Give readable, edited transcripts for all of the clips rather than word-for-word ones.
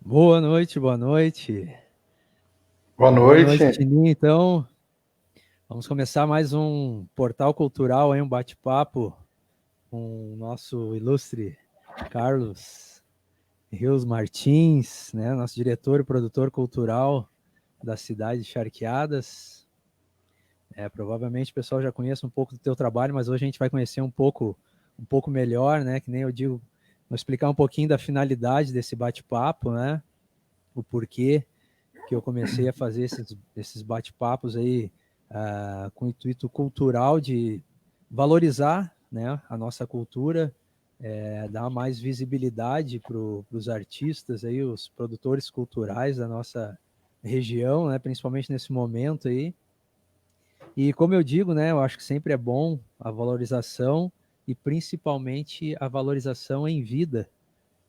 Boa noite, boa noite. Boa Boa noite, noite. Tininho. Então, vamos começar mais um Portal Cultural, aí, um bate-papo com o nosso ilustre Carlos Rios Martins, né, nosso diretor e produtor cultural da cidade de Charqueadas. Provavelmente o pessoal já conhece um pouco do teu trabalho, mas hoje a gente vai conhecer um pouco melhor, né, que nem eu digo, vou explicar um pouquinho da finalidade desse bate-papo, né, o porquê que eu comecei a fazer esses bate-papos aí com o intuito cultural de valorizar, né, a nossa cultura, dar mais visibilidade para os artistas aí, os produtores culturais da nossa região, né, principalmente nesse momento aí. E como eu digo, né, eu acho que sempre é bom a valorização e principalmente a valorização em vida,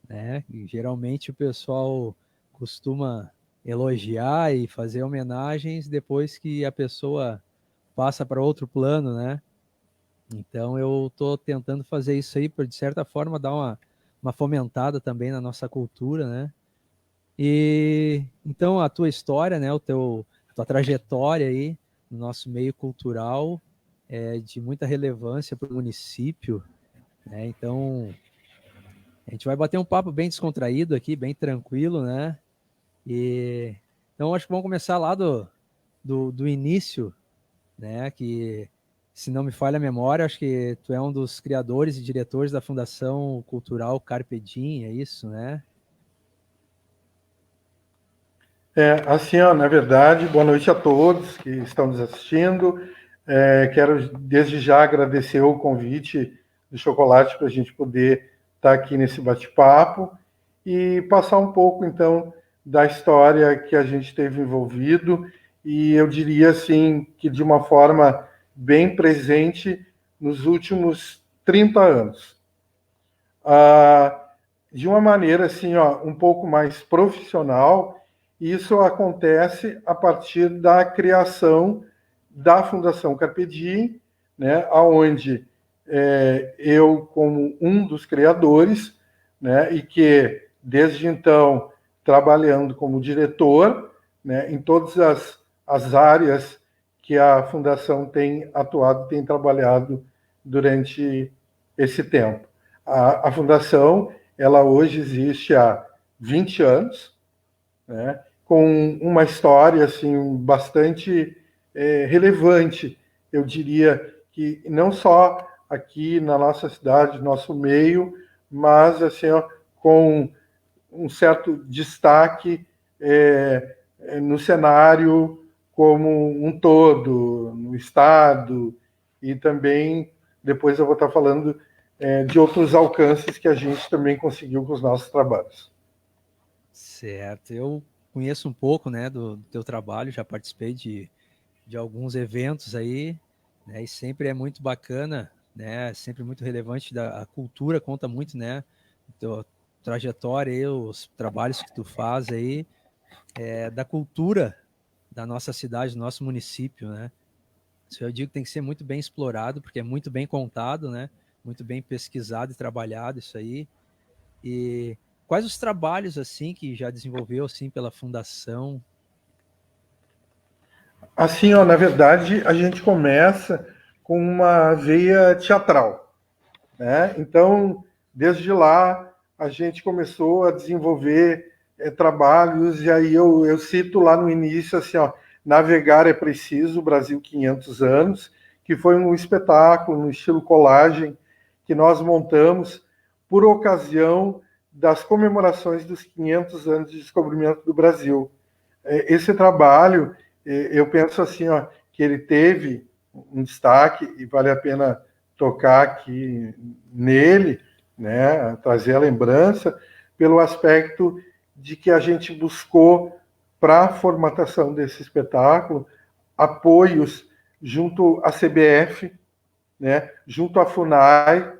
né? E geralmente o pessoal costuma elogiar e fazer homenagens depois que a pessoa passa para outro plano, né? Então eu estou tentando fazer isso aí para, de certa forma, dar uma fomentada também na nossa cultura, né? E então a tua história, né, a tua trajetória aí no nosso meio cultural é de muita relevância para o município, né? Então a gente vai bater um papo bem descontraído aqui, bem tranquilo, né? E então acho que vamos começar lá do início, né? Que, se não me falha a memória, acho que tu é um dos criadores e diretores da Fundação Cultural Carpe Diem, é isso, né? Assim, ó, na verdade, boa noite a todos que estão nos assistindo. Quero desde já agradecer o convite do Chocolate para a gente poder estar aqui nesse bate-papo e passar um pouco, então, da história que a gente teve envolvido e eu diria, assim, que de uma forma bem presente nos últimos 30 anos. Ah, de uma maneira assim, ó, um pouco mais profissional, isso acontece a partir da criação da Fundação Carpe Diem, né, onde eu, como um dos criadores, né, e que desde então trabalhando como diretor, né, em todas as áreas que a Fundação tem atuado, tem trabalhado durante esse tempo. A Fundação, ela hoje existe há 20 anos, né, com uma história assim, bastante relevante, eu diria que não só aqui na nossa cidade, nosso meio, mas assim, ó, com um certo destaque no cenário como um todo, no Estado, e também depois eu vou estar falando de outros alcances que a gente também conseguiu com os nossos trabalhos. Certo. Eu conheço um pouco, né, do teu trabalho, já participei de alguns eventos aí, né, e sempre é muito bacana, né, sempre muito relevante, a cultura conta muito, né, tua trajetória aí, os trabalhos que tu faz aí, da cultura da nossa cidade, do nosso município, né. Isso eu digo que tem que ser muito bem explorado, porque é muito bem contado, né, muito bem pesquisado e trabalhado isso aí. E quais os trabalhos, assim, que já desenvolveu, assim, pela fundação? Assim, ó, na verdade, a gente começa com uma veia teatral, né? Então, desde lá, a gente começou a desenvolver trabalhos, e aí eu cito lá no início, assim, ó, Navegar é Preciso, Brasil 500 anos, que foi um espetáculo no estilo colagem que nós montamos por ocasião das comemorações dos 500 anos de descobrimento do Brasil. Esse trabalho, eu penso assim, ó, que ele teve um destaque e vale a pena tocar aqui nele, né, trazer a lembrança, pelo aspecto de que a gente buscou, para a formatação desse espetáculo, apoios junto à CBF, né, junto à FUNAI,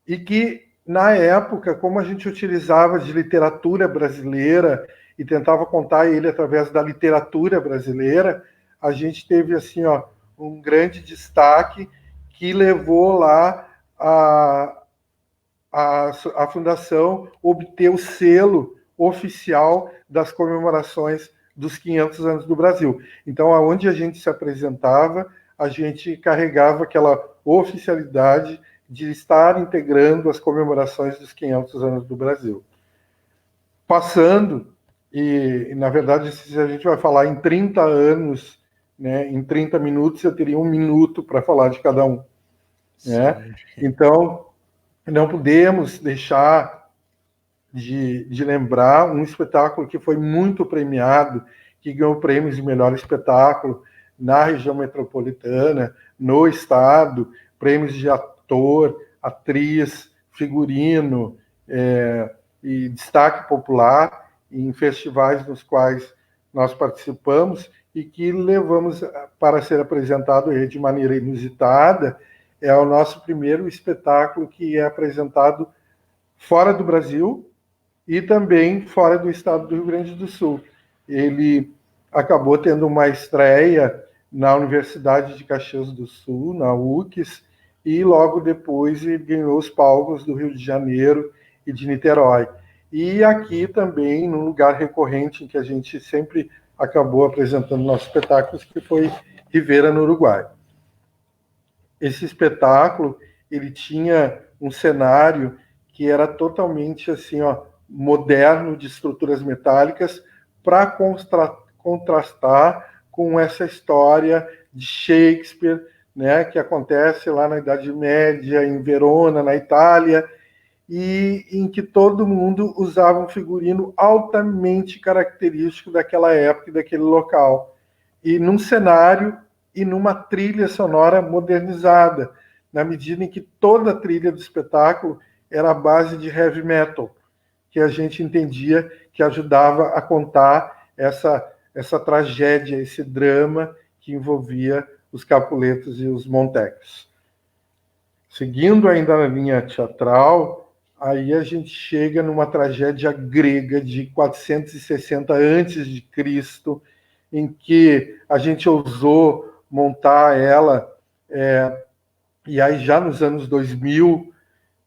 e que, na época, como a gente utilizava de literatura brasileira e tentava contar ele através da literatura brasileira, a gente teve assim, ó, um grande destaque que levou lá a fundação obter o selo oficial das comemorações dos 500 anos do Brasil. Então, aonde a gente se apresentava, a gente carregava aquela oficialidade de estar integrando as comemorações dos 500 anos do Brasil. Passando, e na verdade, se a gente vai falar em 30 anos, né, em 30 minutos, eu teria 1 minuto para falar de cada um. Né? Então, não podemos deixar de lembrar um espetáculo que foi muito premiado, que ganhou prêmios de melhor espetáculo na região metropolitana, no estado, prêmios de ator, atriz, figurino e destaque popular em festivais nos quais nós participamos e que levamos para ser apresentado de maneira inusitada. É o nosso primeiro espetáculo que é apresentado fora do Brasil e também fora do estado do Rio Grande do Sul. Ele acabou tendo uma estreia na Universidade de Caxias do Sul, na UCS, e logo depois ele ganhou os palcos do Rio de Janeiro e de Niterói. E aqui também, num lugar recorrente em que a gente sempre acabou apresentando nossos espetáculos, que foi Rivera, no Uruguai. Esse espetáculo, ele tinha um cenário que era totalmente assim, moderno, de estruturas metálicas, para contrastar com essa história de Shakespeare, né, que acontece lá na Idade Média, em Verona, na Itália, e em que todo mundo usava um figurino altamente característico daquela época e daquele local. E num cenário e numa trilha sonora modernizada, na medida em que toda a trilha do espetáculo era a base de heavy metal, que a gente entendia que ajudava a contar essa tragédia, esse drama que envolvia os Capuletos e os Montecos. Seguindo ainda na linha teatral, aí a gente chega numa tragédia grega de 460 a.C., em que a gente ousou montar ela, e aí já nos anos 2000,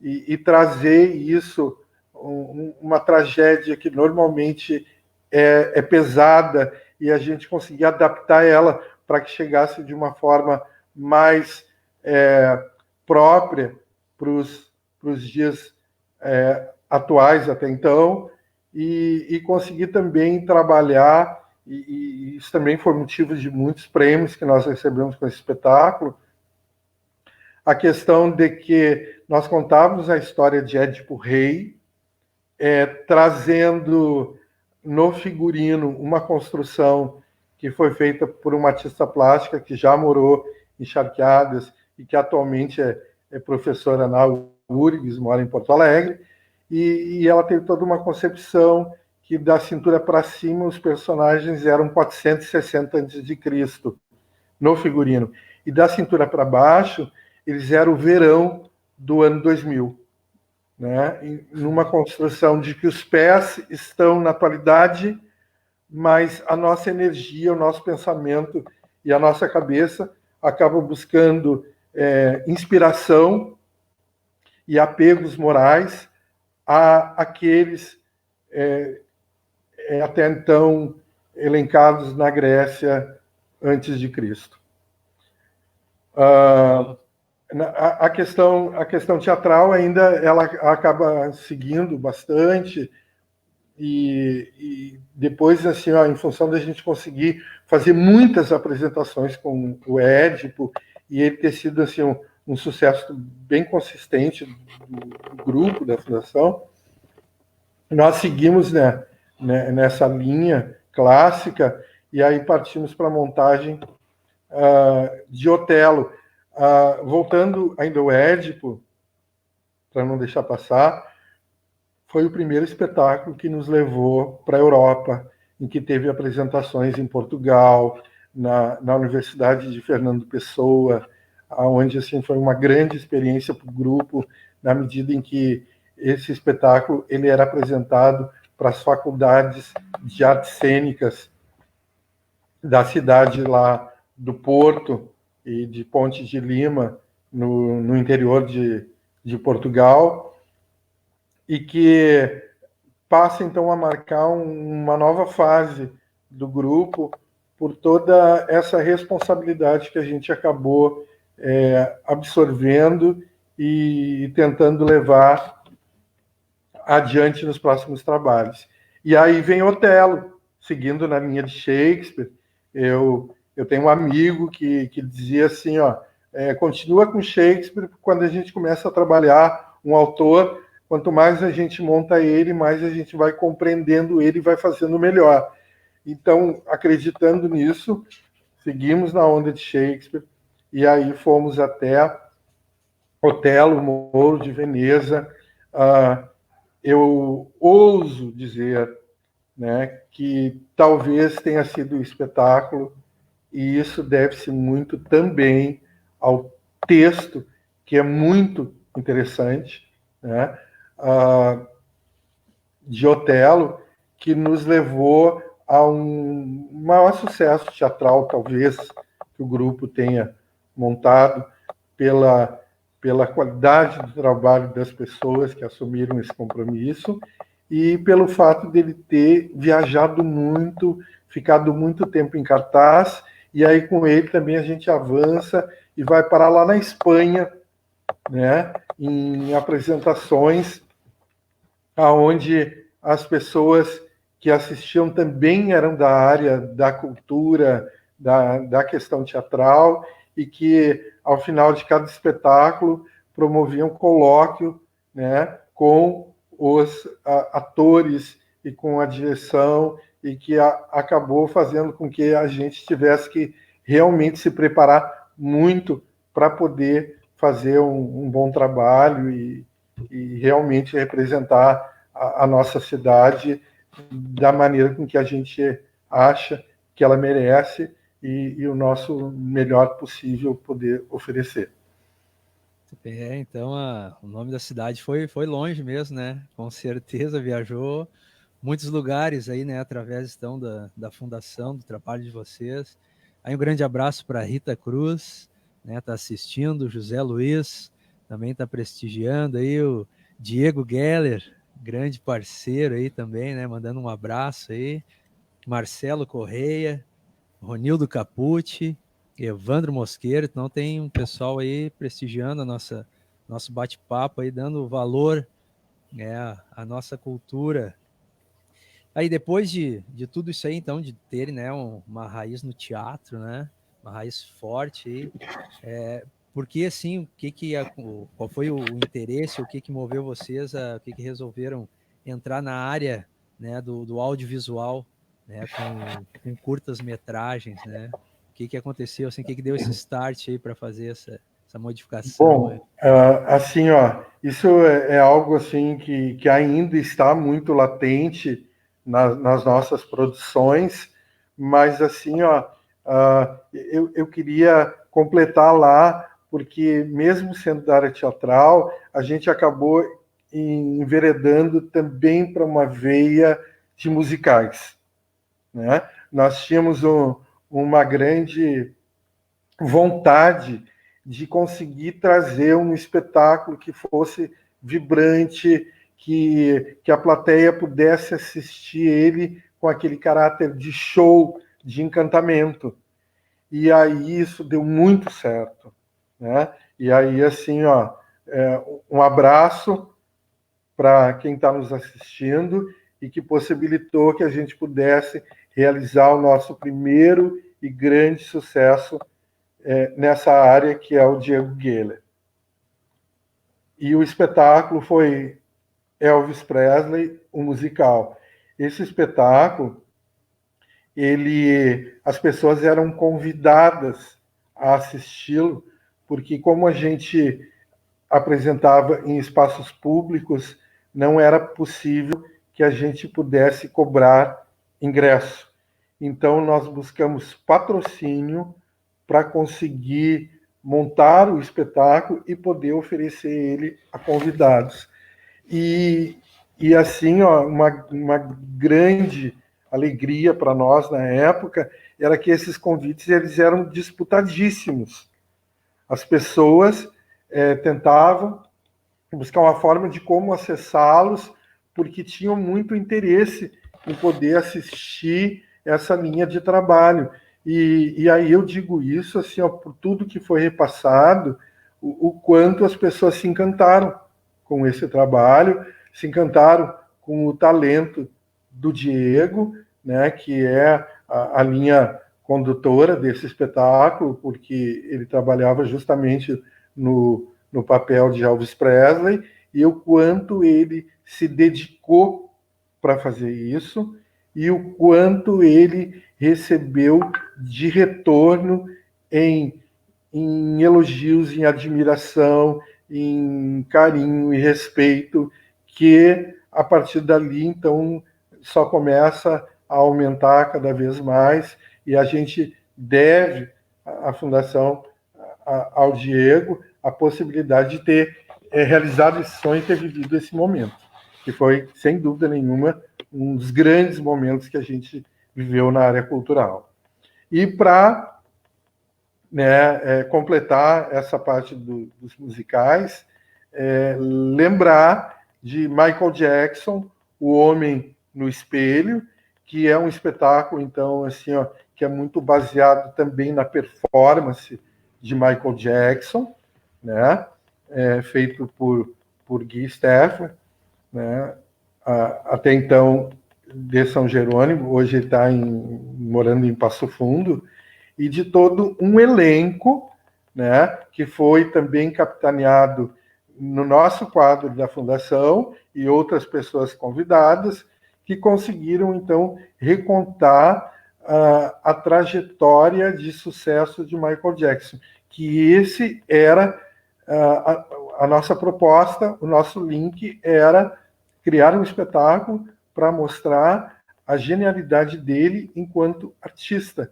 e trazer isso, uma tragédia que normalmente é pesada, e a gente conseguir adaptar ela para que chegasse de uma forma mais própria para os dias atuais até então, e conseguir também trabalhar, e isso também foi motivo de muitos prêmios que nós recebemos com esse espetáculo, a questão de que nós contávamos a história de Édipo Rei, trazendo no figurino uma construção que foi feita por uma artista plástica que já morou em Charqueadas e que atualmente é professora na URGS, mora em Porto Alegre, e ela teve toda uma concepção que da cintura para cima os personagens eram 460 a.C. no figurino, e da cintura para baixo eles eram o verão do ano 2000, né? Numa construção de que os pés estão na atualidade, mas a nossa energia, o nosso pensamento e a nossa cabeça acabam buscando inspiração e apegos morais àqueles até então elencados na Grécia antes de Cristo. A questão teatral ainda ela acaba seguindo bastante, e depois, assim, em função da gente conseguir fazer muitas apresentações com o Édipo, e ele ter sido assim, um sucesso bem consistente do grupo, da fundação, nós seguimos, né, nessa linha clássica, e aí partimos para a montagem de Otelo. Voltando ainda ao Édipo, para não deixar passar, foi o primeiro espetáculo que nos levou para a Europa, em que teve apresentações em Portugal, na Universidade de Fernando Pessoa, onde assim, foi uma grande experiência para o grupo, na medida em que esse espetáculo ele era apresentado para as faculdades de artes cênicas da cidade lá do Porto e de Ponte de Lima, no interior de Portugal, e que passa então a marcar uma nova fase do grupo por toda essa responsabilidade que a gente acabou absorvendo e tentando levar adiante nos próximos trabalhos. E aí vem Otelo, seguindo na linha de Shakespeare. Eu tenho um amigo que dizia assim, continua com Shakespeare, quando a gente começa a trabalhar um autor, quanto mais a gente monta ele, mais a gente vai compreendendo ele e vai fazendo melhor. Então, acreditando nisso, seguimos na onda de Shakespeare, e aí fomos até Otelo, Moro de Veneza. Eu ouso dizer, né, que talvez tenha sido um espetáculo, e isso deve-se muito também ao texto, que é muito interessante, né, de Otelo, que nos levou a um maior sucesso teatral, talvez, que o grupo tenha montado, pela qualidade do trabalho das pessoas que assumiram esse compromisso e pelo fato dele ter viajado muito, ficado muito tempo em cartaz, e aí com ele também a gente avança e vai parar lá na Espanha, né, em apresentações aonde as pessoas que assistiam também eram da área da cultura, da questão teatral, e que, ao final de cada espetáculo, promoviam colóquio, né, com os atores e com a direção, e que acabou fazendo com que a gente tivesse que realmente se preparar muito para poder fazer um bom trabalho e realmente representar a nossa cidade da maneira com que a gente acha que ela merece e o nosso melhor possível poder oferecer. Então o nome da cidade foi longe mesmo, né? Com certeza viajou muitos lugares aí, né? Através então da fundação, do trabalho de vocês. Aí um grande abraço para Rita Cruz, né? Tá assistindo, José Luiz também tá prestigiando aí, o Diego Geller, grande parceiro aí também, né? Mandando um abraço aí, Marcelo Correia, Ronildo Capucci, Evandro Mosqueiro. Então tem um pessoal aí prestigiando nosso bate-papo aí, dando valor, né, à nossa cultura. Aí depois de tudo isso aí, então, de ter, né, uma raiz no teatro, né, uma raiz forte aí, porque assim, qual foi o interesse, o que moveu vocês, o que resolveram entrar na área, né, do audiovisual, né, com curtas metragens, né? O que aconteceu, assim, o que deu esse start aí para fazer essa modificação aí? Bom, assim, isso é algo assim que ainda está muito latente nas nossas produções, mas assim, eu queria completar lá, porque mesmo sendo da área teatral, a gente acabou enveredando também para uma veia de musicais, né? Nós tínhamos uma grande vontade de conseguir trazer um espetáculo que fosse vibrante, que a plateia pudesse assistir ele com aquele caráter de show, de encantamento. E aí isso deu muito certo, né? E aí, assim, um abraço para quem está nos assistindo e que possibilitou que a gente pudesse realizar o nosso primeiro e grande sucesso nessa área, que é o Diego Geller. E o espetáculo foi Elvis Presley, o musical. Esse espetáculo, as pessoas eram convidadas a assisti-lo, porque como a gente apresentava em espaços públicos, não era possível que a gente pudesse cobrar ingresso. Então, nós buscamos patrocínio para conseguir montar o espetáculo e poder oferecer ele a convidados. E assim, uma grande alegria para nós na época era que esses convites eles eram disputadíssimos. As pessoas tentavam buscar uma forma de como acessá-los porque tinham muito interesse em poder assistir essa linha de trabalho. E aí eu digo isso assim, ó, por tudo que foi repassado, o quanto as pessoas se encantaram com esse trabalho, se encantaram com o talento do Diego, né, que é a linha condutora desse espetáculo, porque ele trabalhava justamente no papel de Elvis Presley, e o quanto ele se dedicou para fazer isso, e o quanto ele recebeu de retorno em elogios, em admiração, em carinho e respeito, que a partir dali, então, só começa a aumentar cada vez mais, e a gente deve à Fundação ao Diego a possibilidade de ter realizado esse sonho e ter vivido esse momento, que foi, sem dúvida nenhuma, um dos grandes momentos que a gente viveu na área cultural. E para completar essa parte dos musicais, lembrar de Michael Jackson, O Homem no Espelho, que é um espetáculo, então, assim, ó, que é muito baseado também na performance de Michael Jackson, né? Feito por Guy Steffer, né? Até então de São Jerônimo, hoje ele está morando em Passo Fundo, e de todo um elenco, né, que foi também capitaneado no nosso quadro da Fundação e outras pessoas convidadas, que conseguiram, então, recontar a trajetória de sucesso de Michael Jackson, que esse era a nossa proposta, o nosso link era criar um espetáculo para mostrar a genialidade dele enquanto artista.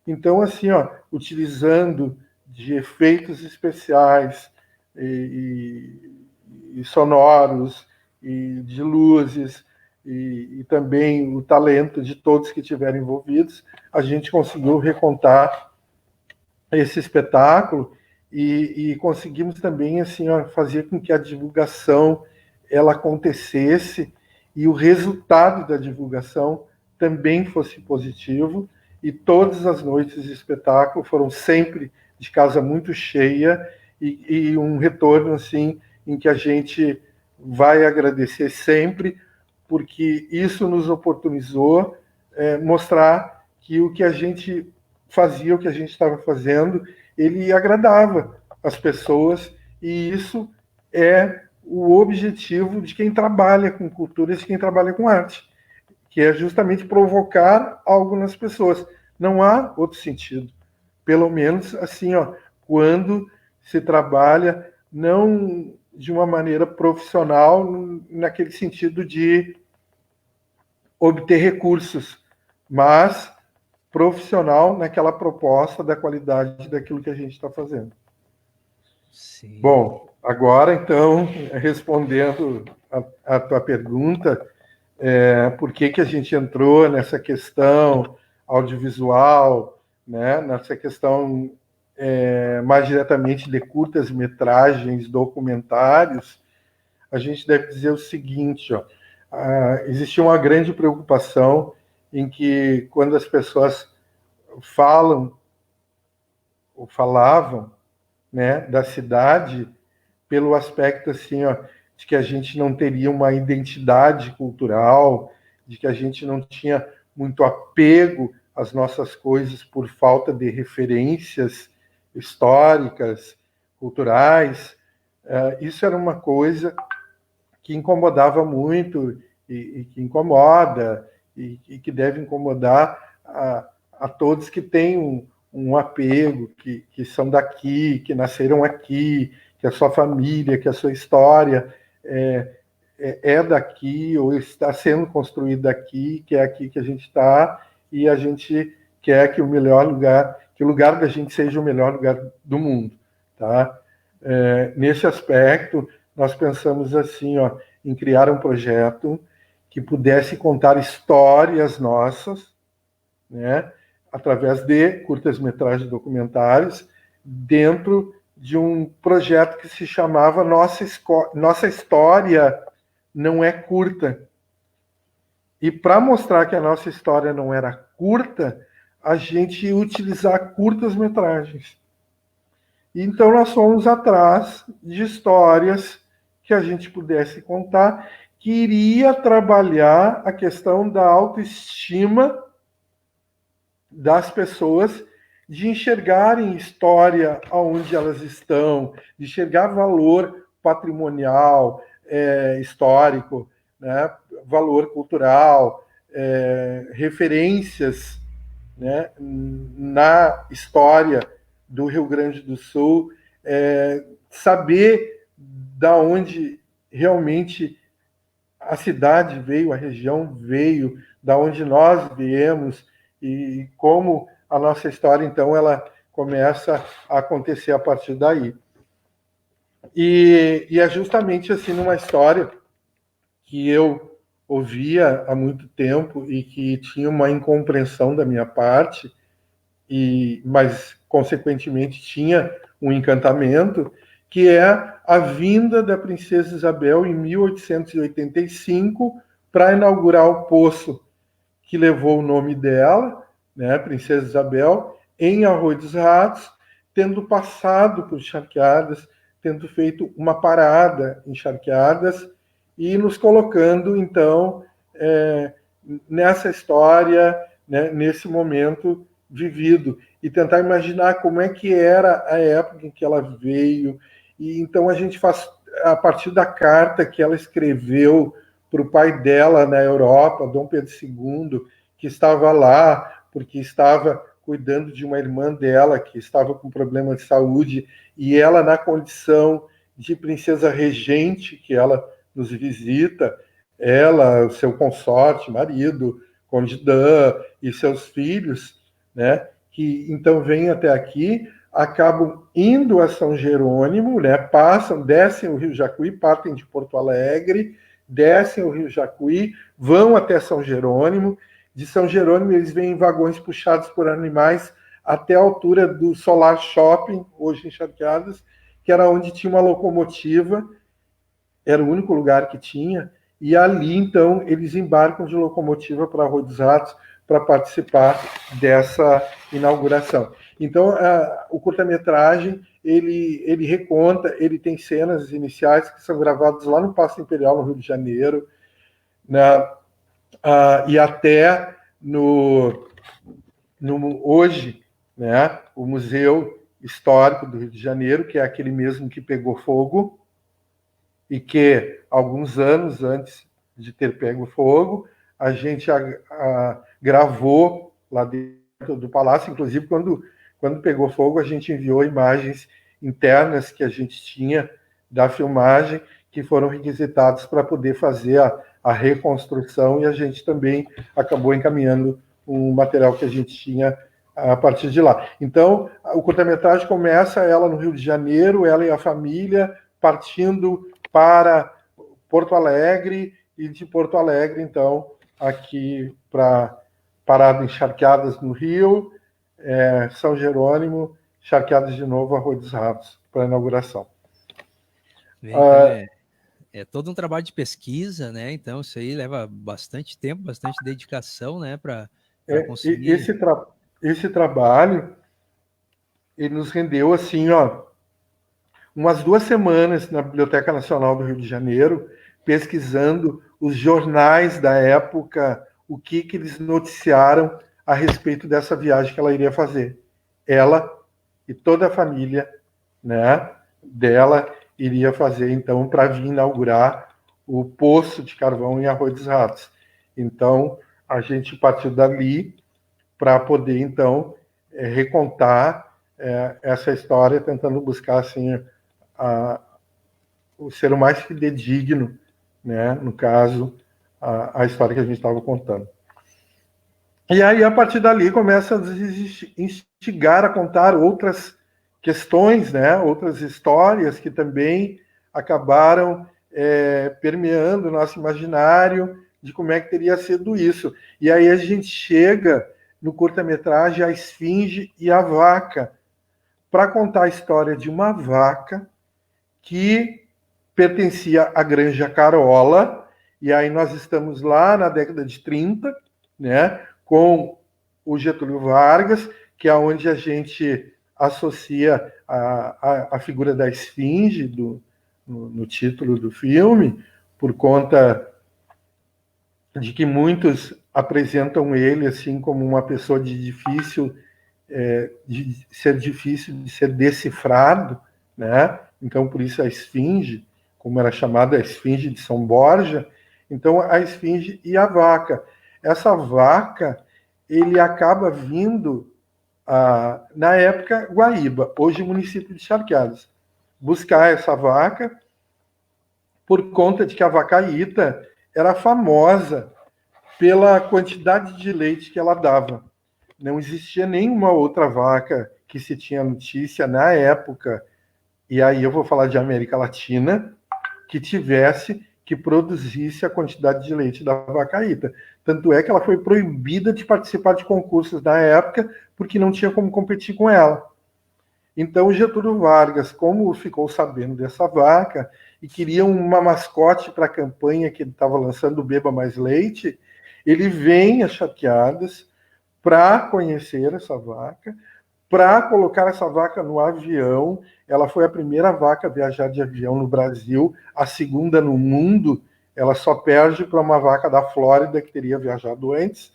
Então, assim, ó, utilizando de efeitos especiais e sonoros, e de luzes, e também o talento de todos que estiveram envolvidos, a gente conseguiu recontar esse espetáculo e conseguimos também assim, ó, fazer com que a divulgação ela acontecesse e o resultado da divulgação também fosse positivo, e todas as noites de espetáculo foram sempre de casa muito cheia e um retorno assim em que a gente vai agradecer sempre, porque isso nos oportunizou mostrar que o que a gente fazia, o que a gente estava fazendo, ele agradava as pessoas, e isso é o objetivo de quem trabalha com cultura e de quem trabalha com arte, que é justamente provocar algo nas pessoas. Não há outro sentido. Pelo menos assim, ó, quando se trabalha não de uma maneira profissional, naquele sentido de obter recursos, mas profissional naquela proposta da qualidade daquilo que a gente está fazendo. Sim. Bom, agora, então, respondendo a tua pergunta, por que a gente entrou nessa questão audiovisual, né, nessa questão mais diretamente de curtas-metragens, documentários, a gente deve dizer o seguinte, ó, existia uma grande preocupação em que, quando as pessoas falam ou falavam, né, da cidade, pelo aspecto assim, ó, de que a gente não teria uma identidade cultural, de que a gente não tinha muito apego às nossas coisas por falta de referências históricas, culturais. Isso era uma coisa que incomodava muito e que incomoda e que deve incomodar a todos que têm um apego, que são daqui, que nasceram aqui, que a sua família, que a sua história é daqui ou está sendo construída aqui, que é aqui que a gente está, e a gente quer que o melhor lugar, que o lugar da gente seja o melhor lugar do mundo, tá? Nesse aspecto, nós pensamos assim, ó, em criar um projeto que pudesse contar histórias nossas, né, através de curtas-metragens documentários, dentro de um projeto que se chamava Nossa História não é curta. E para mostrar que a nossa história não era curta, a gente ia utilizar curtas-metragens. Então nós fomos atrás de histórias que a gente pudesse contar, que iria trabalhar a questão da autoestima das pessoas, de enxergarem história onde elas estão, de enxergar valor patrimonial, histórico, né, valor cultural, referências, né, na história do Rio Grande do Sul, saber da onde realmente a cidade veio, a região veio, da onde nós viemos e como a nossa história, então, ela começa a acontecer a partir daí. E é justamente assim numa história que eu ouvia há muito tempo e que tinha uma incompreensão da minha parte, mas, consequentemente, tinha um encantamento, que é a vinda da princesa Isabel em 1885 para inaugurar o poço que levou o nome dela, né, Princesa Isabel, em Arroio dos Ratos, tendo passado por Charqueadas, tendo feito uma parada em Charqueadas e nos colocando, então, nessa história, né, nesse momento vivido, e tentar imaginar como é que era a época em que ela veio. E então a gente faz, a partir da carta que ela escreveu para o pai dela na Europa, Dom Pedro II, que estava lá porque estava cuidando de uma irmã dela que estava com problema de saúde, e ela, na condição de princesa regente, que ela nos visita, ela, o seu consorte, marido, Conde Dan e seus filhos, né, que então vêm até aqui, acabam indo a São Jerônimo, né, descem o Rio Jacuí, partem de Porto Alegre, descem o Rio Jacuí, vão até São Jerônimo. De São Jerônimo, eles vêm em vagões puxados por animais até a altura do Solar Shopping, hoje em Charqueadas, que era onde tinha uma locomotiva, era o único lugar que tinha, e ali, então, eles embarcam de locomotiva para Arroio dos Ratos para participar dessa inauguração. Então, o curta-metragem, ele reconta, ele tem cenas iniciais que são gravadas lá no Paço Imperial, no Rio de Janeiro, né, e até hoje, né, o Museu Histórico do Rio de Janeiro, que é aquele mesmo que pegou fogo, e que, alguns anos antes de ter pego fogo, a gente gravou lá dentro do palácio. Inclusive, quando pegou fogo, a gente enviou imagens internas que a gente tinha da filmagem, que foram requisitadas para poder fazer a reconstrução, e a gente também acabou encaminhando um material que a gente tinha a partir de lá. Então, o curta-metragem começa ela no Rio de Janeiro, ela e a família, partindo para Porto Alegre, e de Porto Alegre, então, aqui para parada em Charqueadas, no Rio, São Jerônimo, Charqueadas de novo, Arroio dos Ratos, para a inauguração. Então, é todo um trabalho de pesquisa, né? Então, isso aí leva bastante tempo, bastante dedicação, né? Para conseguir... Esse trabalho, ele nos rendeu, assim, umas 2 semanas na Biblioteca Nacional do Rio de Janeiro, pesquisando os jornais da época, o que eles noticiaram a respeito dessa viagem que ela iria fazer. Ela e toda a família, né, dela iria fazer, então, para vir inaugurar o poço de carvão em Arroio dos Ratos. Então, a gente partiu dali para poder, então, recontar essa história, tentando buscar, assim, o ser o mais fidedigno, né, no caso, a história que a gente estava contando. E aí, a partir dali, começa a instigar a contar outras questões, né, outras histórias que também acabaram permeando o nosso imaginário de como é que teria sido isso. E aí a gente chega no curta-metragem A Esfinge e a Vaca, para contar a história de uma vaca que pertencia à Granja Carola E aí nós estamos lá na década de 30, né, com o Getúlio Vargas, que é onde a gente associa a figura da esfinge no título do filme, por conta de que muitos apresentam ele assim como uma pessoa de difícil de ser decifrado, né? Então, por isso a esfinge, como era chamada a esfinge de São Borja. Então, a esfinge e a vaca. Essa vaca, ele acaba vindo, na época, Guaíba, hoje município de Charqueadas, buscar essa vaca por conta de que a vacaíta era famosa pela quantidade de leite que ela dava. Não existia nenhuma outra vaca que se tinha notícia na época, e aí eu vou falar de América Latina, que produzisse a quantidade de leite da vacaíta. Tanto é que ela foi proibida de participar de concursos na época, porque não tinha como competir com ela. Então, Getúlio Vargas, como ficou sabendo dessa vaca e queria uma mascote para a campanha que ele estava lançando, o Beba Mais Leite, ele vem a Charqueadas para conhecer essa vaca, para colocar essa vaca no avião. Ela foi a primeira vaca a viajar de avião no Brasil, a segunda no mundo. Ela só perde para uma vaca da Flórida que teria viajado antes.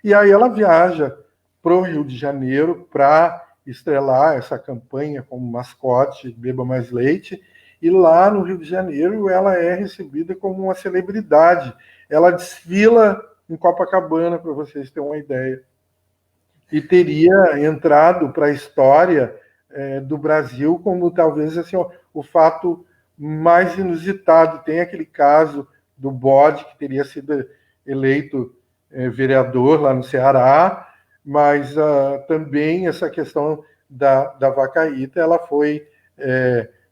E aí ela viaja para o Rio de Janeiro para estrelar essa campanha como mascote Beba Mais Leite. E lá no Rio de Janeiro ela é recebida como uma celebridade. Ela desfila em Copacabana, para vocês terem uma ideia. E teria entrado para a história do Brasil como talvez assim, o fato mais inusitado. Tem aquele caso do bode que teria sido eleito vereador lá no Ceará, mas também essa questão da vacaíta, ela foi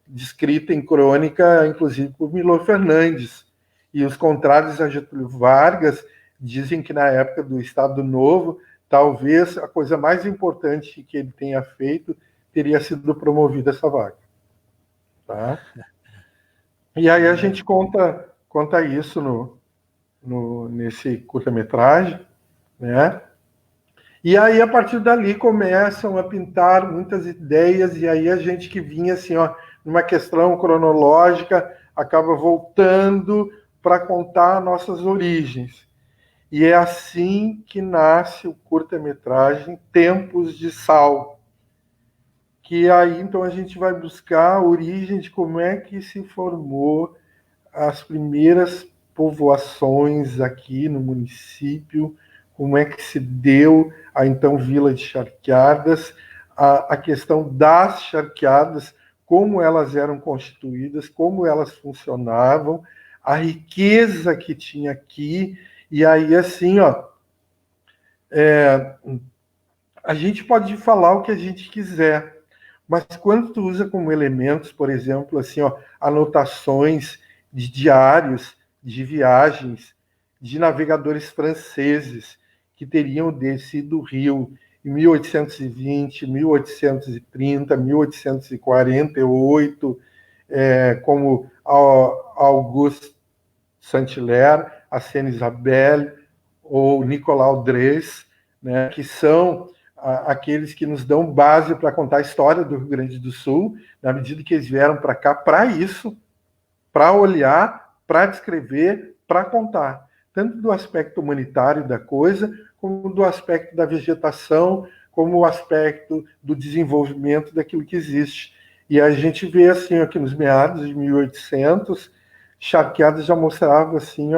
descrita em crônica, inclusive por Milor Fernandes. E os contrários a Getúlio Vargas dizem que na época do Estado Novo, talvez a coisa mais importante que ele tenha feito teria sido promovida essa vaca. Tá? E aí a gente conta isso nesse curta-metragem, né? E aí, a partir dali, começam a pintar muitas ideias, e aí a gente que vinha assim, numa questão cronológica, acaba voltando para contar nossas origens. E é assim que nasce o curta-metragem Tempos de Sal. Que aí, então, a gente vai buscar a origem de como é que se formou as primeiras povoações aqui no município, como é que se deu a então Vila de Charqueadas, a questão das charqueadas, como elas eram constituídas, como elas funcionavam, a riqueza que tinha aqui. E aí, assim, a gente pode falar o que a gente quiser, mas quando tu usa como elementos, por exemplo, assim, anotações de diários de viagens de navegadores franceses que teriam descido o rio em 1820, 1830, 1848, como Auguste Saint-Hilaire, a Sainte-Isabelle ou Nicolau Dres, né, que são aqueles que nos dão base para contar a história do Rio Grande do Sul, na medida que eles vieram para cá para isso, para olhar, para descrever, para contar, tanto do aspecto humanitário da coisa, como do aspecto da vegetação, como o aspecto do desenvolvimento daquilo que existe. E a gente vê assim, aqui nos meados de 1800, Charqueadas já mostrava assim,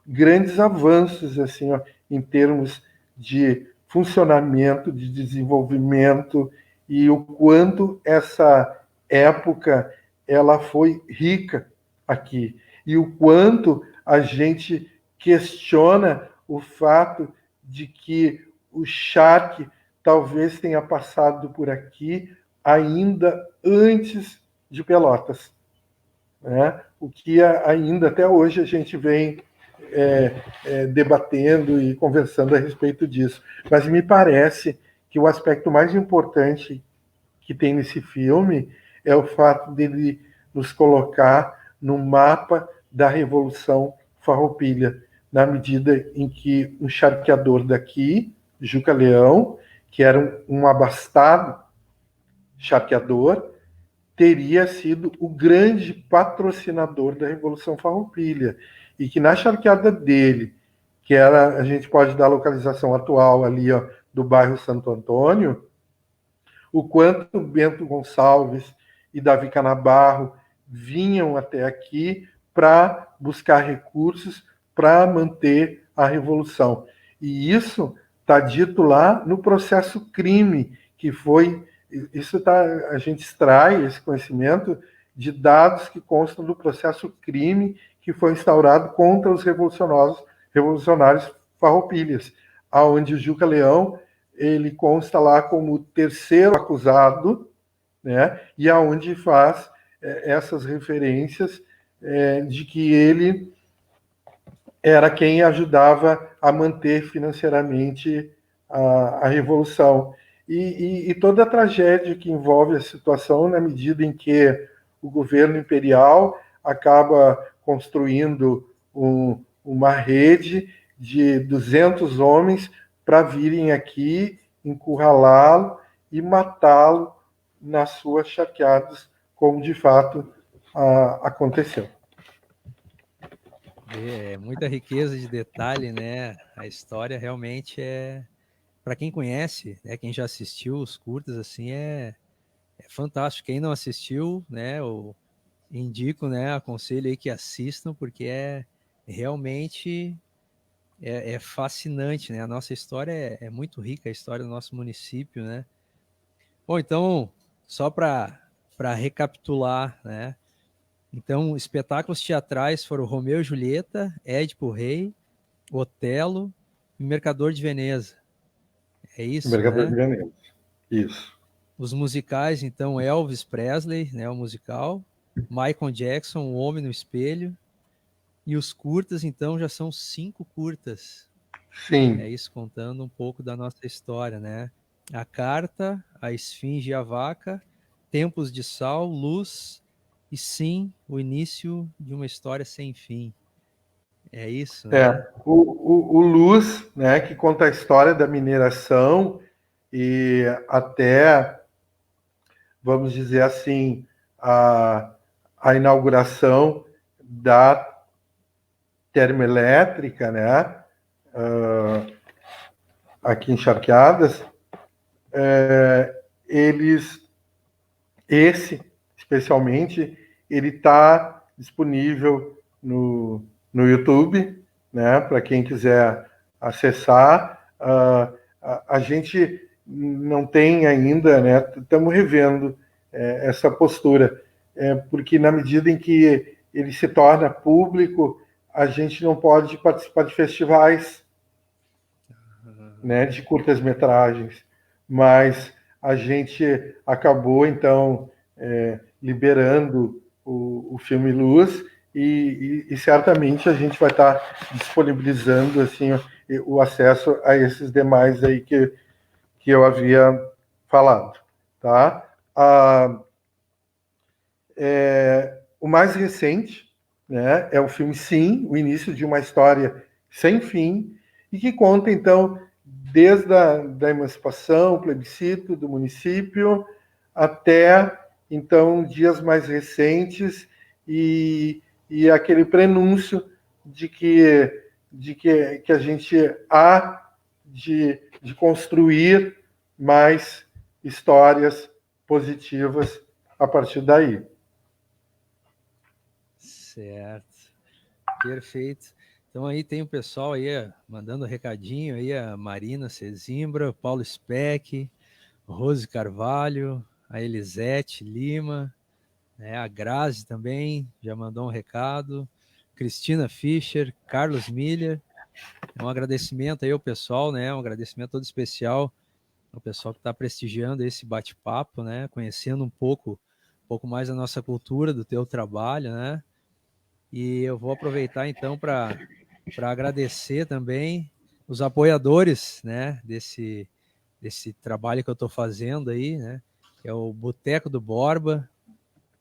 grandes avanços assim, em termos de funcionamento, de desenvolvimento, e o quanto essa época ela foi rica aqui, e o quanto a gente questiona o fato de que o charque talvez tenha passado por aqui ainda antes de Pelotas, né? O que ainda até hoje a gente vem debatendo e conversando a respeito disso. Mas me parece que o aspecto mais importante que tem nesse filme é o fato dele nos colocar no mapa da Revolução Farroupilha, na medida em que um charqueador daqui, Juca Leão, que era um abastado charqueador, teria sido o grande patrocinador da Revolução Farroupilha, e que na charqueada dele, que era, a gente pode dar a localização atual ali, ó, do bairro Santo Antônio, o quanto Bento Gonçalves e Davi Canabarro vinham até aqui para buscar recursos para manter a revolução. E isso está dito lá no processo crime, que foi. Isso tá, a gente extrai esse conhecimento de dados que constam do processo crime que foi instaurado contra os revolucionários farroupilhas, aonde o Juca Leão ele consta lá como o terceiro acusado, né? E aonde faz essas referências de que ele era quem ajudava a manter financeiramente a revolução. E toda a tragédia que envolve a situação, na medida em que o governo imperial acaba construindo uma rede de 200 homens para virem aqui, encurralá-lo e matá-lo nas suas charqueadas, como de fato aconteceu. Muita riqueza de detalhe, né? A história realmente para quem conhece, né? Quem já assistiu os curtas, assim, é fantástico. Quem não assistiu, né? Eu indico, né? Aconselho aí que assistam, porque realmente fascinante, né? A nossa história é muito rica, a história do nosso município, né? Bom, então, só para recapitular, né? Então, espetáculos teatrais foram Romeu e Julieta, Édipo Rei, Otelo e Mercador de Veneza. É isso, Mercador de né? Veneza. Isso. Os musicais, então, Elvis Presley, né, o musical, Michael Jackson, O Homem no Espelho, e os curtas, então, já são 5 curtas. É Sim. isso, contando um pouco da nossa história, né? A Carta, A Esfinge e a Vaca, Tempos de Sal, Luz e, sim, o início de uma história sem fim. É isso, né? O Luz, né, que conta a história da mineração e até, vamos dizer assim, a inauguração da termoelétrica, né, aqui em Charqueadas, eles, especialmente, ele está disponível no YouTube, né, para quem quiser acessar. A gente não tem ainda, né, estamos revendo essa postura, porque na medida em que ele se torna público, a gente não pode participar de festivais, né, de curtas-metragens, mas a gente acabou, então, liberando o filme Luz e certamente a gente vai estar disponibilizando assim, o acesso a esses demais aí que eu falado. Tá? O mais recente, né, é o filme Sim, o início de uma história sem fim, e que conta, então, desde da emancipação, plebiscito do município, até, então, dias mais recentes e aquele prenúncio que a gente há de construir mais histórias positivas a partir daí. Certo. Perfeito. Então aí tem o pessoal aí mandando recadinho aí, a Marina Cezimbra, Paulo Speck, Rose Carvalho, a Elisete Lima, né, a Grazi também já mandou um recado, Cristina Fischer, Carlos Miller. Um agradecimento aí ao pessoal, né? Um agradecimento todo especial ao pessoal que está prestigiando esse bate-papo, né? Conhecendo um pouco mais da nossa cultura, do teu trabalho, né? E eu vou aproveitar então para agradecer também os apoiadores, né, desse trabalho que eu estou fazendo aí, né, que é o Boteco do Borba.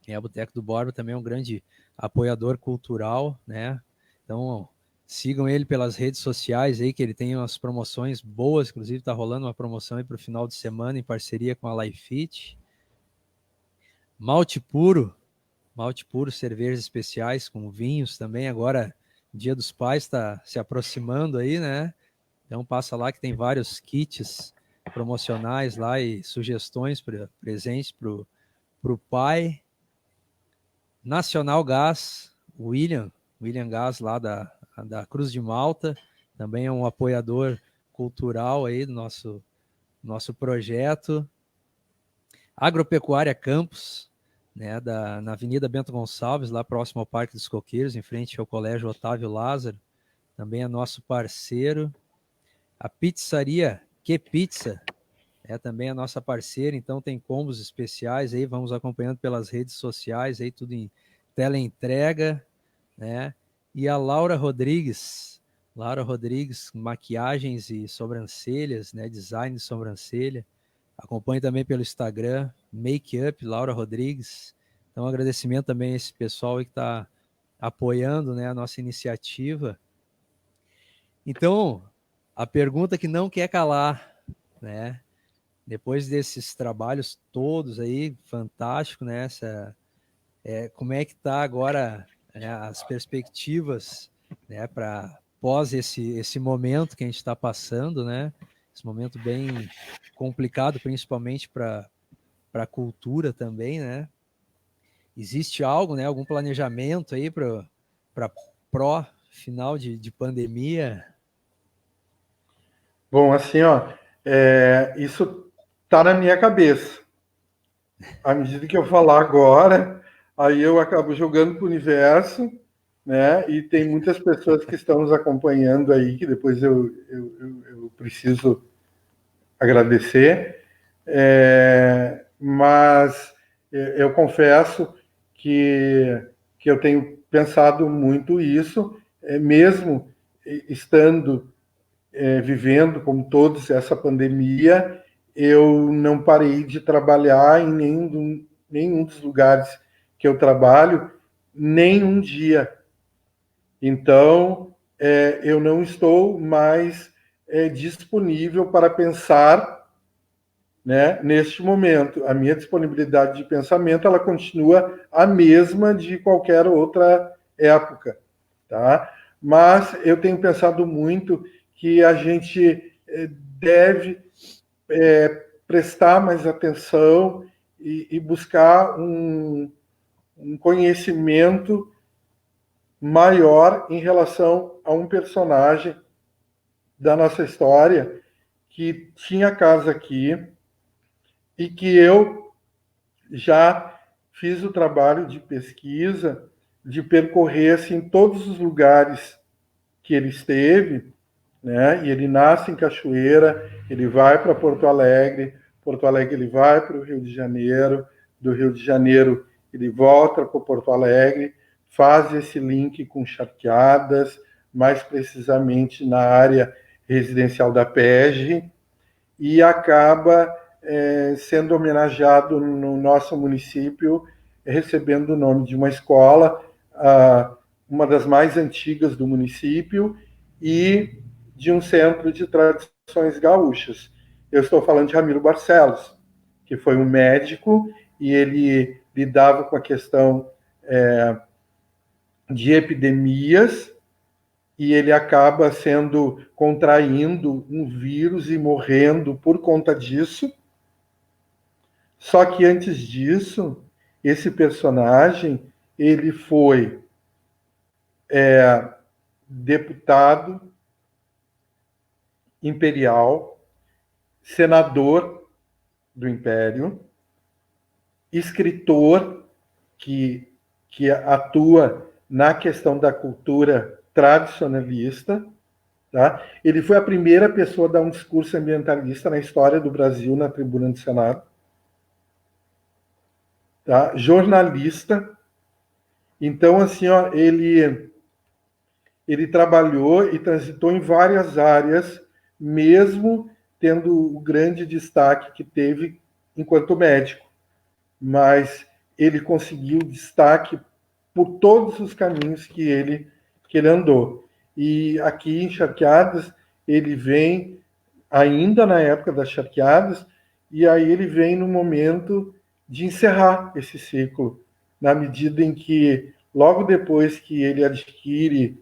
O Boteco do Borba também é um grande apoiador cultural, né? Então, sigam ele pelas redes sociais aí, que ele tem umas promoções boas, inclusive está rolando uma promoção aí para o final de semana em parceria com a Lifefit. Malte Puro, cervejas especiais com vinhos também. Agora, Dia dos Pais está se aproximando aí, né? Então passa lá que tem vários kits promocionais lá e sugestões para presentes para o pai. Nacional Gás, William Gás lá da Cruz de Malta, também é um apoiador cultural aí do nosso projeto. Agropecuária Campos, né, na Avenida Bento Gonçalves, lá próximo ao Parque dos Coqueiros, em frente ao Colégio Otávio Lázaro, também é nosso parceiro. A pizzaria Que Pizza é também a nossa parceira, então tem combos especiais aí, vamos acompanhando pelas redes sociais, aí tudo em teleentrega, né? E a Laura Rodrigues, maquiagens e sobrancelhas, né? Design de sobrancelha. Acompanhe também pelo Instagram, Make Up Laura Rodrigues. Então, agradecimento também a esse pessoal aí que está apoiando, né, a nossa iniciativa. Então, a pergunta que não quer calar, né? Depois desses trabalhos todos aí, fantástico, né? Como é que está agora, né, as perspectivas, né, para pós esse momento que a gente está passando, né? Esse momento bem complicado, principalmente para a cultura também, né? Existe algo, né? Algum planejamento aí para pró final de pandemia? Bom, assim, ó, isso tá na minha cabeça. À medida que eu falar agora, aí eu acabo jogando para o universo, né? E tem muitas pessoas que estão nos acompanhando aí, que depois eu preciso agradecer. Mas eu confesso que eu tenho pensado muito isso, mesmo estando vivendo, como todos, essa pandemia, eu não parei de trabalhar em nenhum dos lugares que eu trabalho, nem um dia. Então, eu não estou mais disponível para pensar, né, neste momento. A minha disponibilidade de pensamento ela continua a mesma de qualquer outra época, tá? Mas eu tenho pensado muito que a gente deve prestar mais atenção e buscar um conhecimento maior em relação a um personagem da nossa história que tinha casa aqui e que eu já fiz o trabalho de pesquisa de percorrer assim, todos os lugares que ele esteve, né? E ele nasce em Cachoeira, ele vai para Porto Alegre ele vai para o Rio de Janeiro, do Rio de Janeiro ele volta para Porto Alegre, faz esse link com Charqueadas, mais precisamente na área residencial da PEG, e acaba sendo homenageado no nosso município, recebendo o nome de uma escola, uma das mais antigas do município, e de um centro de tradições gaúchas. Eu estou falando de Ramiro Barcelos, que foi um médico e ele lidava com a questão de epidemias e ele acaba contraindo um vírus e morrendo por conta disso. Só que antes disso, esse personagem ele foi deputado imperial, senador do Império, escritor que atua na questão da cultura tradicionalista. Tá? Ele foi a primeira pessoa a dar um discurso ambientalista na história do Brasil na tribuna do Senado. Tá? Jornalista. Então, assim, ó, ele trabalhou e transitou em várias áreas, mesmo tendo o grande destaque que teve enquanto médico. Mas ele conseguiu destaque por todos os caminhos que ele andou. E aqui em Charqueadas, ele vem ainda na época das charqueadas, e aí ele vem no momento de encerrar esse ciclo, na medida em que, logo depois que ele adquire,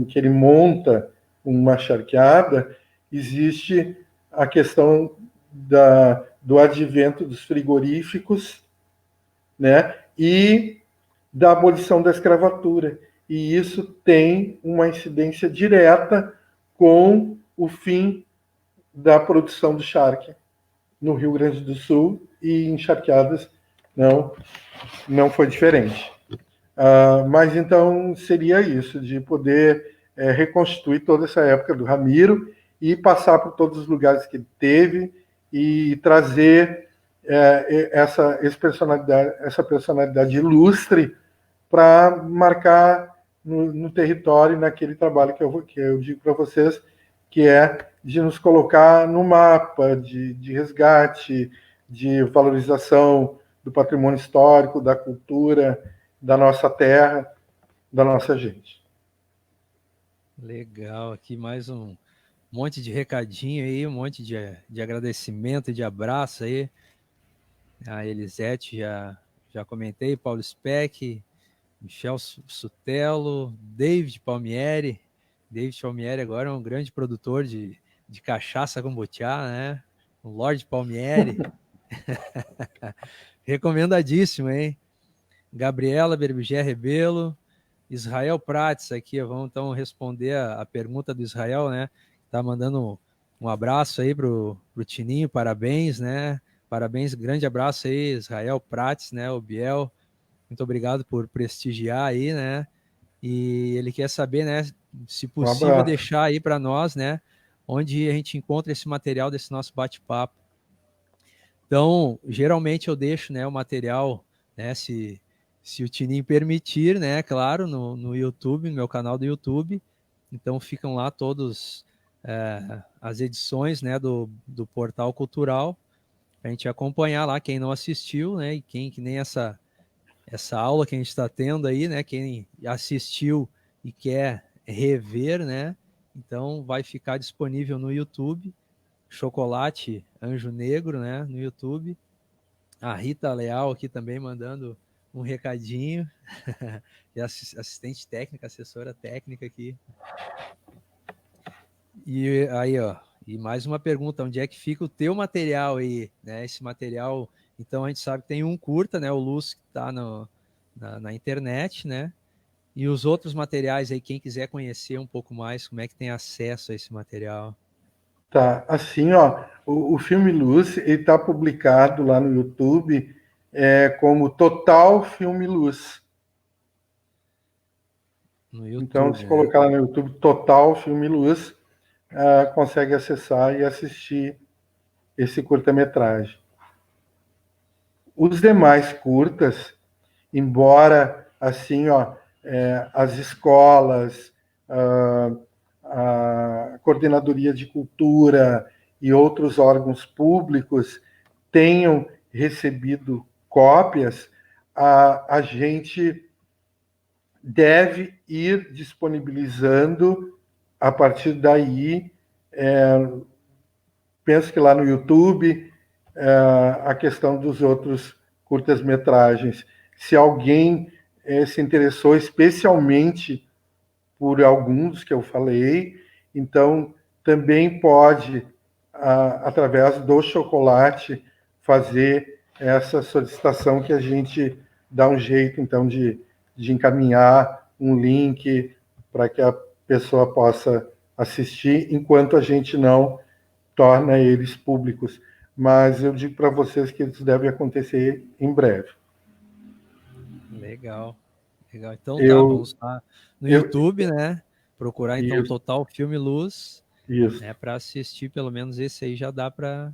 que ele monta uma charqueada, existe a questão do advento dos frigoríficos, né, e da abolição da escravatura. E isso tem uma incidência direta com o fim da produção do charque no Rio Grande do Sul, e em Charqueadas não foi diferente. Mas então seria isso, de poder reconstituir toda essa época do Ramiro e passar por todos os lugares que ele teve e trazer essa personalidade ilustre para marcar no território, naquele trabalho que eu digo para vocês, que é de nos colocar no mapa de resgate, de valorização do patrimônio histórico, da cultura, da nossa terra, da nossa gente. Legal, aqui mais um monte de recadinho aí, um monte de agradecimento e de abraço aí. A Elisete já comentei, Paulo Speck, Michel Sutelo, David Palmieri. David Palmieri agora é um grande produtor de cachaça com butiá, né? O Lorde Palmieri. Recomendadíssimo, hein? Gabriela Berbigé Rebelo, Israel Prates aqui, vamos então responder a pergunta do Israel, né? Tá mandando um abraço aí pro Tininho, parabéns, né? Parabéns, grande abraço aí, Israel Prates, né? O Biel, muito obrigado por prestigiar aí, né? E ele quer saber, né, se possível, deixar aí para nós, né, onde a gente encontra esse material desse nosso bate-papo. Então, geralmente eu deixo, né, o material, né, se o Tininho permitir, né, claro, no YouTube, no meu canal do YouTube. Então, ficam lá todos as edições, né, do Portal Cultural, para a gente acompanhar lá, quem não assistiu, né, e quem que nem essa aula que a gente está tendo aí, né, quem assistiu e quer rever, né, então vai ficar disponível no YouTube, Chocolate Anjo Negro, né, no YouTube. A Rita Leal aqui também mandando um recadinho, é assistente técnica, assessora técnica aqui. E aí, ó, e mais uma pergunta, onde é que fica o teu material aí, né? Esse material, então a gente sabe que tem um curta, né? O Luz que tá na internet, né? E os outros materiais aí, quem quiser conhecer um pouco mais, como é que tem acesso a esse material? Tá, assim, ó, o filme Luz, ele tá publicado lá no YouTube como Total Filme Luz. No YouTube, então, se né? colocar lá no YouTube Total Filme Luz, consegue acessar e assistir esse curta-metragem. Os demais curtas, embora assim, ó, as escolas, a Coordenadoria de Cultura e outros órgãos públicos tenham recebido cópias, a gente deve ir disponibilizando a partir daí. Penso que lá no YouTube, a questão dos outros curtas-metragens. Se alguém se interessou especialmente por alguns que eu falei, então também pode, através do Chocolate, fazer essa solicitação, que a gente dá um jeito, então, de encaminhar um link para que a pessoa possa assistir, enquanto a gente não torna eles públicos. Mas eu digo para vocês que isso deve acontecer em breve. Legal. Então tá, vamos lá no YouTube, né? Procurar então Isso. Total Filme Luz, Isso. né? Para assistir, pelo menos esse aí já dá para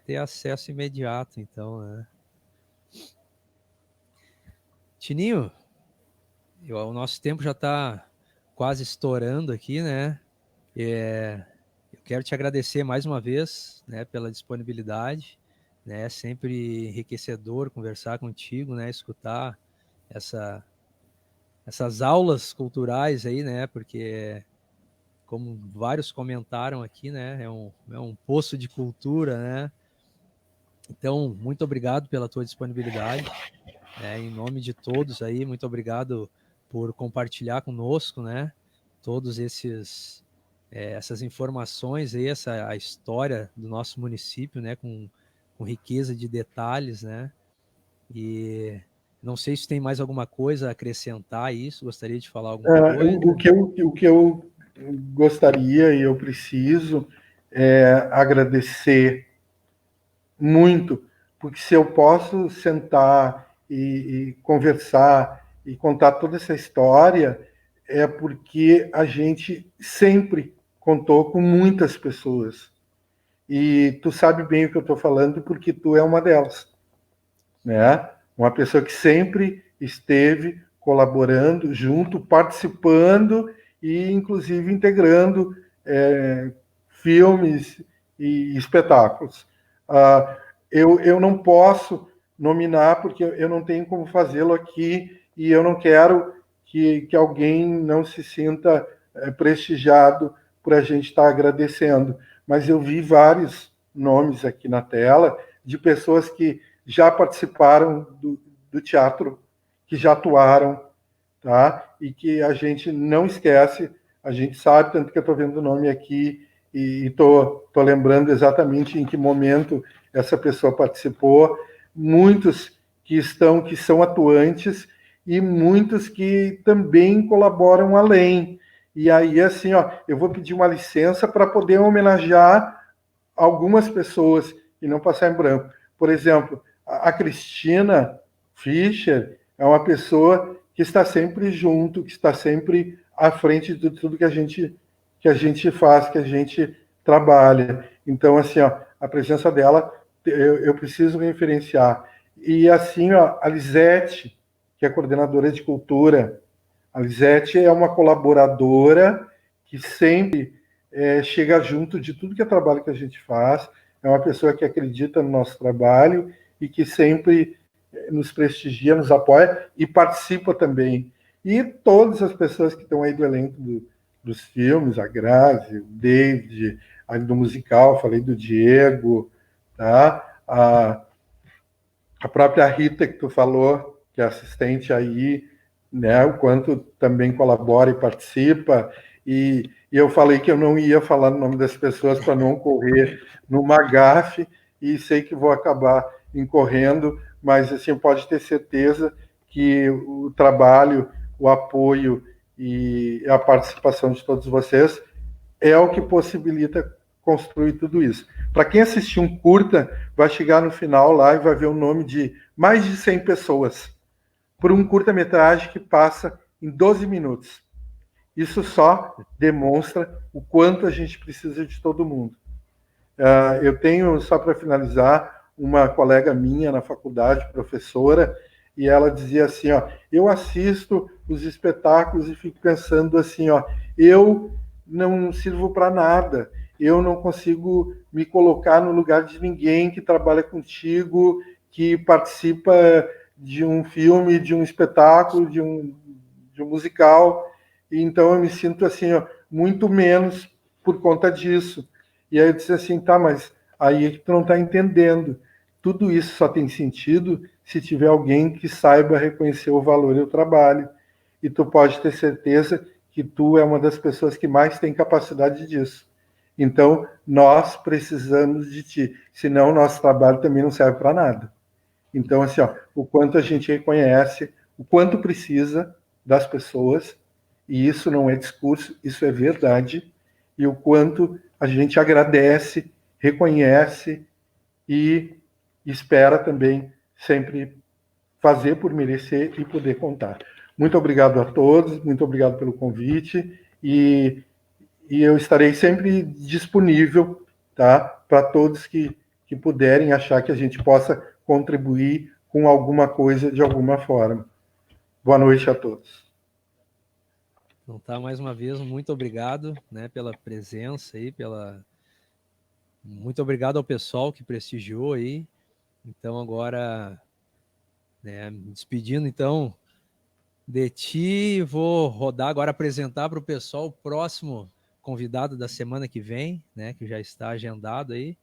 ter acesso imediato, então, né? Tininho, o nosso tempo já está quase estourando aqui, né? Eu quero te agradecer mais uma vez, né, pela disponibilidade, né? É sempre enriquecedor conversar contigo, né? Escutar essas aulas culturais aí, né? Porque, como vários comentaram aqui, né? É um poço de cultura, né? Então, muito obrigado pela tua disponibilidade, né? Em nome de todos aí, muito obrigado por compartilhar conosco, né? Todos essas informações aí, a história do nosso município, né? Com riqueza de detalhes, né? E não sei se tem mais alguma coisa a acrescentar a isso, gostaria de falar alguma coisa. O que eu gostaria e eu preciso é agradecer muito, porque se eu posso sentar e conversar e contar toda essa história, é porque a gente sempre contou com muitas pessoas. E tu sabe bem o que eu estou falando, porque tu é uma delas, né? Uma pessoa que sempre esteve colaborando junto, participando e, inclusive, integrando filmes e espetáculos. Eu não posso nominar, porque eu não tenho como fazê-lo aqui e eu não quero que alguém não se sinta prestigiado por a gente estar agradecendo. Mas eu vi vários nomes aqui na tela de pessoas que já participaram do teatro, que já atuaram, tá? E que a gente não esquece, a gente sabe, tanto que eu estou vendo o nome aqui e estou lembrando exatamente em que momento essa pessoa participou, muitos que são atuantes e muitos que também colaboram além. E aí, assim, ó, eu vou pedir uma licença para poder homenagear algumas pessoas e não passar em branco. Por exemplo, a Cristina Fischer é uma pessoa que está sempre junto, que está sempre à frente de tudo que a gente faz, que a gente trabalha. Então, assim, ó, a presença dela eu preciso referenciar. E assim, ó, a Lisete, que é coordenadora de cultura, a Lisete é uma colaboradora que sempre chega junto de tudo que é trabalho que a gente faz, é uma pessoa que acredita no nosso trabalho e que sempre nos prestigia, nos apoia e participa também. E todas as pessoas que estão aí do elenco dos filmes, a Grazi, o David, aí do musical, falei do Diego, tá? A própria Rita que tu falou, que é assistente aí, né? O quanto também colabora e participa. E eu falei que eu não ia falar o nome das pessoas para não correr numa gafe, e sei que vou acabar incorrendo, mas assim, pode ter certeza que o trabalho, o apoio e a participação de todos vocês é o que possibilita construir tudo isso. Para quem assistir um curta, vai chegar no final lá e vai ver o nome de mais de 100 pessoas por um curta-metragem que passa em 12 minutos. Isso só demonstra o quanto a gente precisa de todo mundo. Eu tenho, só para finalizar, uma colega minha na faculdade, professora, e ela dizia assim, ó, eu assisto os espetáculos e fico pensando assim, ó, eu não sirvo para nada, eu não consigo me colocar no lugar de ninguém que trabalha contigo, que participa de um filme, de um espetáculo, de um musical, e então eu me sinto assim, ó, muito menos por conta disso. E aí eu disse assim, tá, mas aí é que tu não está entendendo. Tudo isso só tem sentido se tiver alguém que saiba reconhecer o valor e o trabalho. E tu pode ter certeza que tu é uma das pessoas que mais tem capacidade disso. Então, nós precisamos de ti, senão o nosso trabalho também não serve para nada. Então, assim, ó, o quanto a gente reconhece, o quanto precisa das pessoas, e isso não é discurso, isso é verdade, e o quanto a gente agradece, reconhece e espera também sempre fazer por merecer e poder contar. Muito obrigado a todos, muito obrigado pelo convite e eu estarei sempre disponível, tá, para todos que puderem achar que a gente possa contribuir com alguma coisa de alguma forma. Boa noite a todos. Então tá, mais uma vez, muito obrigado, né, pela presença aí, muito obrigado ao pessoal que prestigiou aí. Então agora, né, me despedindo, então, de ti. Vou rodar agora, apresentar para o pessoal o próximo convidado da semana que vem, né, que já está agendado aí.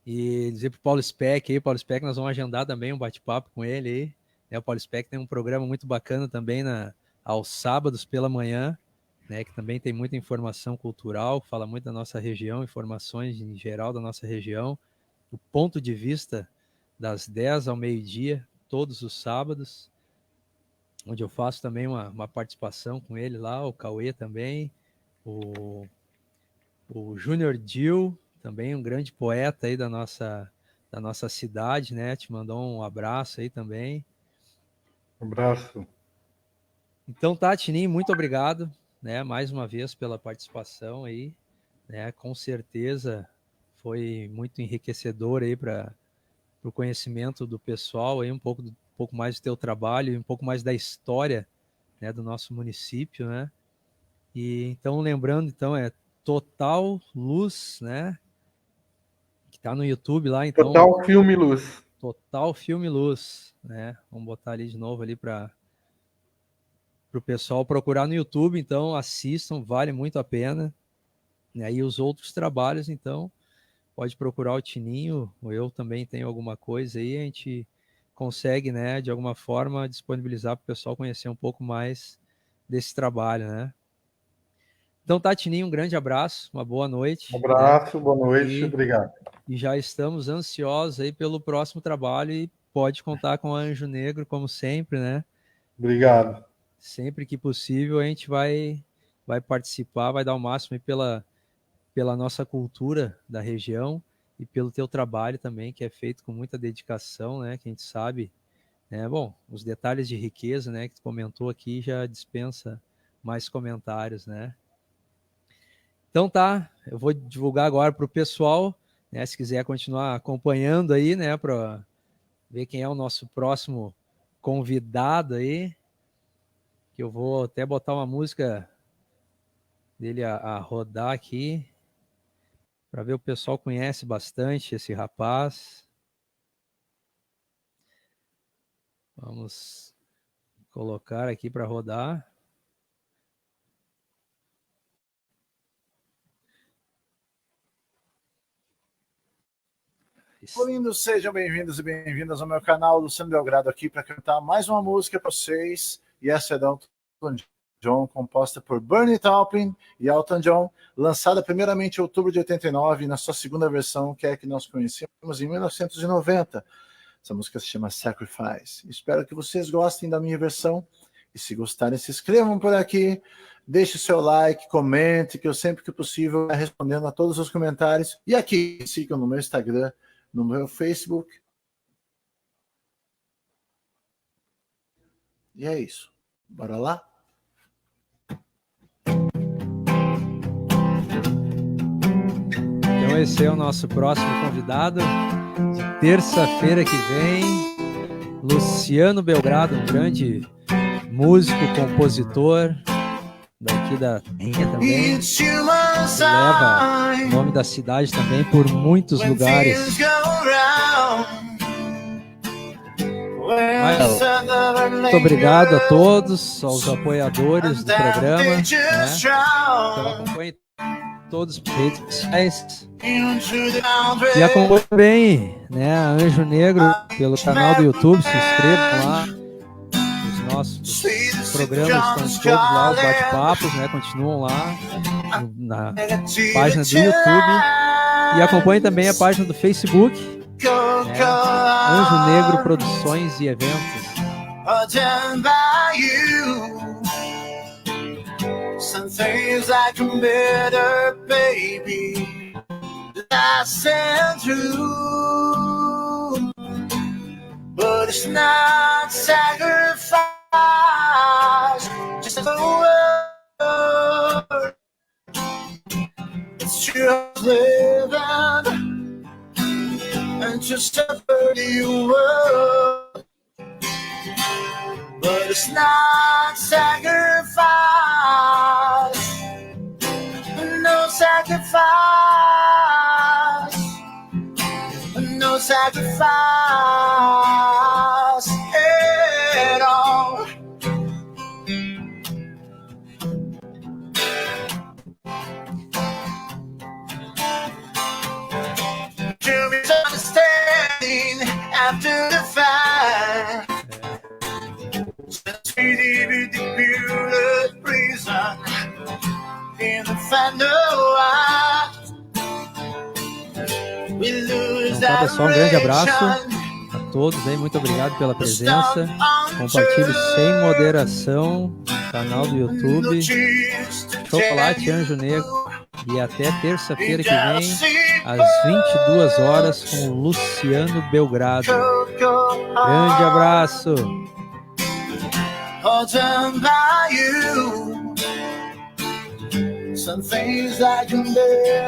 E dizer para o Paulo Speck aí, Paulo Speck, nós vamos agendar também um bate-papo com ele aí. Né, o Paulo Speck tem um programa muito bacana também aos sábados pela manhã, né, que também tem muita informação cultural, fala muito da nossa região, informações em geral da nossa região, o ponto de vista das 10 ao meio-dia, todos os sábados, onde eu faço também uma participação com ele lá, o Cauê também, o Júnior Dil, também um grande poeta aí da nossa cidade, né? Te mandou um abraço aí também. Um abraço. Então tá, Tininho, muito obrigado, né? Mais uma vez pela participação aí, né? Com certeza foi muito enriquecedor aí para o conhecimento do pessoal aí, um pouco mais do teu trabalho e um pouco mais da história, né, do nosso município, né? E então, lembrando, então, é Total Luz, né? Que tá no YouTube lá, então. Total Filme Luz. Total Filme Luz, né? Vamos botar ali de novo ali para o pessoal procurar no YouTube, então assistam, vale muito a pena. E aí os outros trabalhos, então, pode procurar o Tininho, ou eu também tenho alguma coisa aí, a gente consegue, né, de alguma forma, disponibilizar para o pessoal conhecer um pouco mais desse trabalho, né? Então tá, Tininho, um grande abraço, uma boa noite. Um abraço, né? Boa noite, e obrigado. E já estamos ansiosos aí pelo próximo trabalho e pode contar com o Anjo Negro, como sempre, né? Obrigado. Sempre que possível a gente vai participar, vai dar o máximo aí pela nossa cultura da região e pelo teu trabalho também, que é feito com muita dedicação, né? Que a gente sabe, né? Bom, os detalhes de riqueza, né? Que tu comentou aqui já dispensa mais comentários, né? Então tá, eu vou divulgar agora para o pessoal, né? Se quiser continuar acompanhando aí, né? Para ver quem é o nosso próximo convidado aí, que eu vou até botar uma música dele a rodar aqui, para ver o pessoal conhece bastante esse rapaz. Vamos colocar aqui para rodar. Lindos, sejam bem-vindos e bem-vindas ao meu canal, Luciano Belgrado aqui para cantar mais uma música para vocês. E essa é da Elton John, composta por Bernie Taupin e Elton John, lançada primeiramente em outubro de 89, na sua segunda versão, que é a que nós conhecemos em 1990. Essa música se chama Sacrifice. Espero que vocês gostem da minha versão. E se gostarem, se inscrevam por aqui, deixe seu like, comente, que eu sempre que possível vou respondendo a todos os comentários. E aqui, sigam no meu Instagram, no meu Facebook. E é isso. Bora lá? Então esse é o nosso próximo convidado de terça-feira que vem, Luciano Belgrado, um grande músico, compositor daqui da Penha também, leva o nome da cidade também por muitos lugares. Muito obrigado a todos, aos apoiadores do programa, né? Então acompanhe todos os redes sociais e acompanhe também, né, a Anjo Negro pelo canal do YouTube, se inscrevam lá. Os nossos programas estão todos lá, os bate-papos, né, continuam lá na página do YouTube e acompanhe também a página do Facebook, né, Anjo Negro Produções e Eventos. Some things I can better, baby, I send through, but it's not sacrifice, just a word. It's just living and just a dirty word, but it's not sacrifice. No sacrifice, no sacrifice at all. Então, pessoal, um grande abraço a todos aí, muito obrigado pela presença. Compartilhe sem moderação no canal do YouTube Chocolate Anjo Negro. E até terça-feira que vem, às 22 horas, com o Luciano Belgrado. Grande abraço! Some things I can bear.